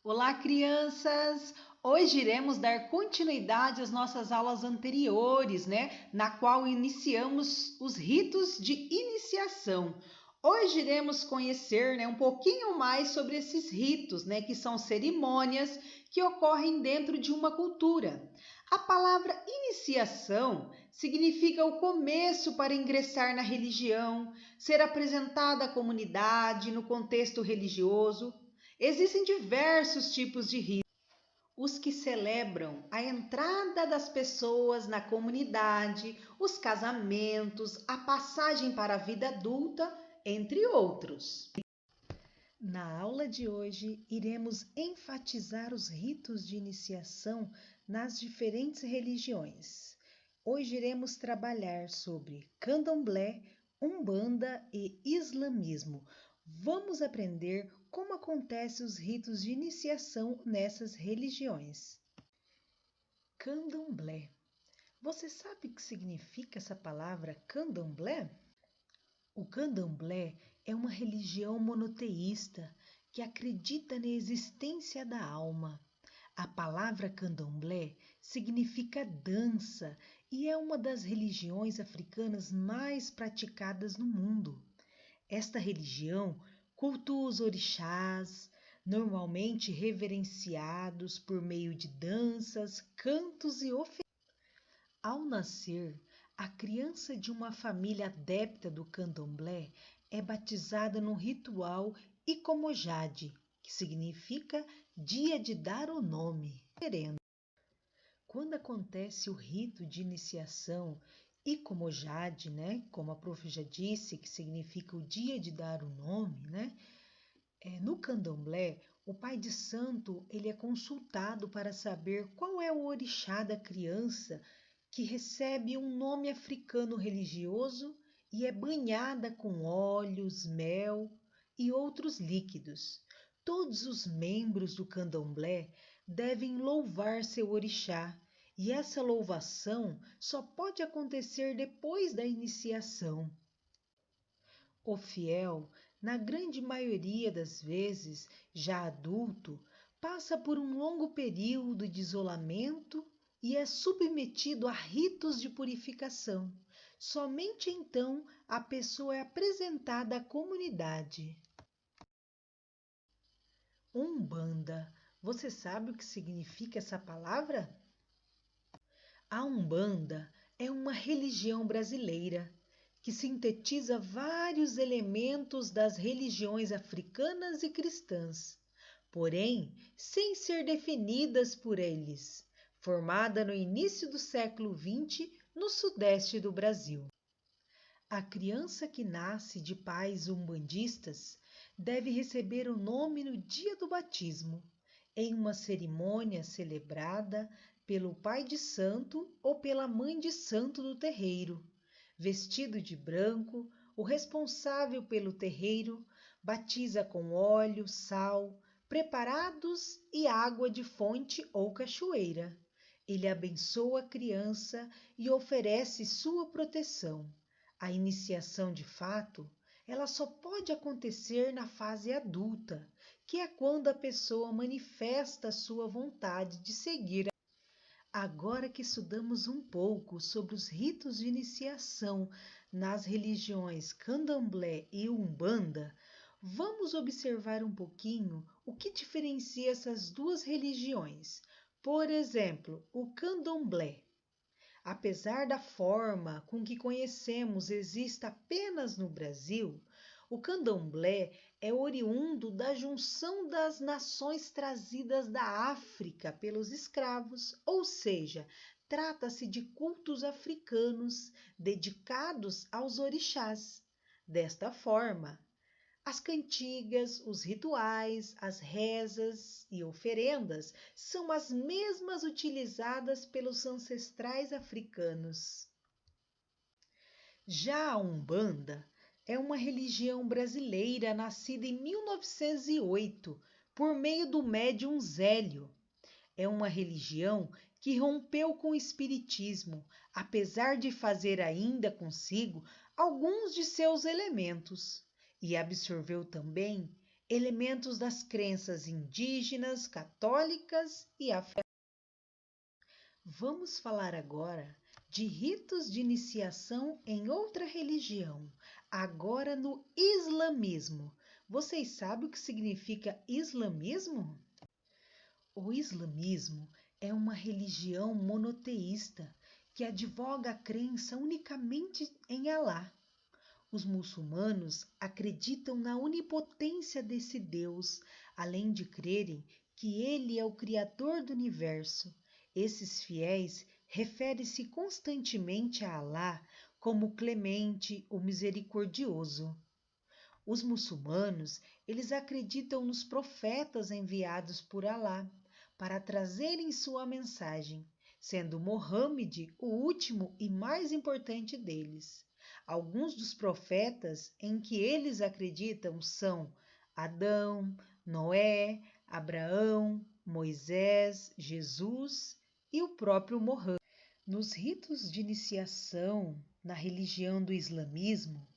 Olá, crianças! Hoje iremos dar continuidade às nossas aulas anteriores, Na qual iniciamos os ritos de iniciação. Hoje iremos conhecer, um pouquinho mais sobre esses ritos, Que são cerimônias que ocorrem dentro de uma cultura. A palavra iniciação significa o começo para ingressar na religião, ser apresentada à comunidade no contexto religioso. Existem diversos tipos de ritos, os que celebram a entrada das pessoas na comunidade, os casamentos, a passagem para a vida adulta, entre outros. Na aula de hoje, iremos enfatizar os ritos de iniciação nas diferentes religiões. Hoje iremos trabalhar sobre candomblé, umbanda e islamismo. Vamos aprender como acontecem os ritos de iniciação nessas religiões. Candomblé. Você sabe o que significa essa palavra candomblé? O candomblé é uma religião monoteísta que acredita na existência da alma. A palavra candomblé significa dança e é uma das religiões africanas mais praticadas no mundo. Esta religião cultua os orixás, normalmente reverenciados por meio de danças, cantos e ofertas. Ao nascer, a criança de uma família adepta do candomblé é batizada no ritual Icomojade, que significa dia de dar o nome. Quando acontece o rito de iniciação Icomojade, como a prof já disse, que significa o dia de dar o nome, no candomblé, o pai de santo ele é consultado para saber qual é o orixá da criança que recebe um nome africano religioso e é banhada com óleos, mel e outros líquidos. Todos os membros do candomblé devem louvar seu orixá, e essa louvação só pode acontecer depois da iniciação. O fiel, na grande maioria das vezes, já adulto, passa por um longo período de isolamento e é submetido a ritos de purificação. Somente então a pessoa é apresentada à comunidade. Umbanda. Você sabe o que significa essa palavra? A Umbanda é uma religião brasileira que sintetiza vários elementos das religiões africanas e cristãs, porém sem ser definidas por eles, formada no início do século XX no sudeste do Brasil. A criança que nasce de pais umbandistas deve receber o nome no dia do batismo, em uma cerimônia celebrada pelo pai de santo ou pela mãe de santo do terreiro. Vestido de branco, o responsável pelo terreiro batiza com óleo, sal, preparados e água de fonte ou cachoeira. Ele abençoa a criança e oferece sua proteção. A iniciação de fato, ela só pode acontecer na fase adulta, que é quando a pessoa manifesta a sua vontade de seguir. Agora que estudamos um pouco sobre os ritos de iniciação nas religiões Candomblé e Umbanda, vamos observar um pouquinho o que diferencia essas duas religiões. Por exemplo, o Candomblé. Apesar da forma com que conhecemos exista apenas no Brasil, o candomblé é oriundo da junção das nações trazidas da África pelos escravos, ou seja, trata-se de cultos africanos dedicados aos orixás. Desta forma, as cantigas, os rituais, as rezas e oferendas são as mesmas utilizadas pelos ancestrais africanos. Já a Umbanda é uma religião brasileira nascida em 1908 por meio do médium Zélio. É uma religião que rompeu com o espiritismo, apesar de fazer ainda consigo alguns de seus elementos, e absorveu também elementos das crenças indígenas, católicas e africanas. Vamos falar agora de ritos de iniciação em outra religião, agora no islamismo. Vocês sabem o que significa islamismo? O islamismo é uma religião monoteísta que advoga a crença unicamente em Alá. Os muçulmanos acreditam na onipotência desse Deus, além de crerem que ele é o Criador do universo. Esses fiéis referem-se constantemente a Alá como Clemente, o Misericordioso. Os muçulmanos, eles acreditam nos profetas enviados por Alá para trazerem sua mensagem, sendo Mohammed o último e mais importante deles. Alguns dos profetas em que eles acreditam são Adão, Noé, Abraão, Moisés, Jesus e o próprio Mohammed. Nos ritos de iniciação na religião do islamismo,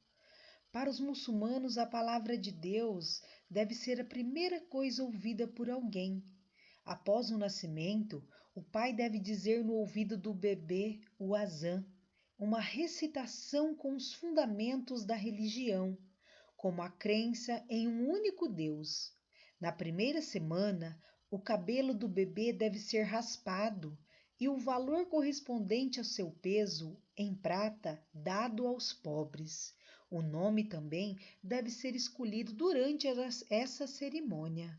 para os muçulmanos, a palavra de Deus deve ser a primeira coisa ouvida por alguém. Após o nascimento, o pai deve dizer no ouvido do bebê o azan, uma recitação com os fundamentos da religião, como a crença em um único Deus. Na primeira semana, o cabelo do bebê deve ser raspado e o valor correspondente ao seu peso, em prata, dado aos pobres. O nome também deve ser escolhido durante essa cerimônia.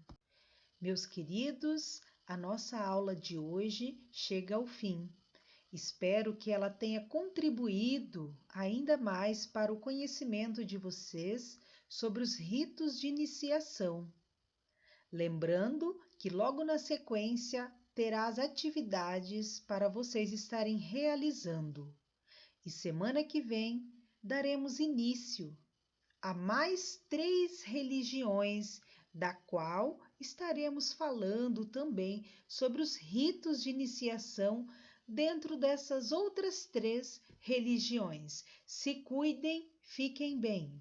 Meus queridos, a nossa aula de hoje chega ao fim. Espero que ela tenha contribuído ainda mais para o conhecimento de vocês sobre os ritos de iniciação. Lembrando que logo na sequência terá as atividades para vocês estarem realizando. E semana que vem daremos início a mais 3 religiões, da qual estaremos falando também sobre os ritos de iniciação dentro dessas outras 3 religiões. Se cuidem, fiquem bem.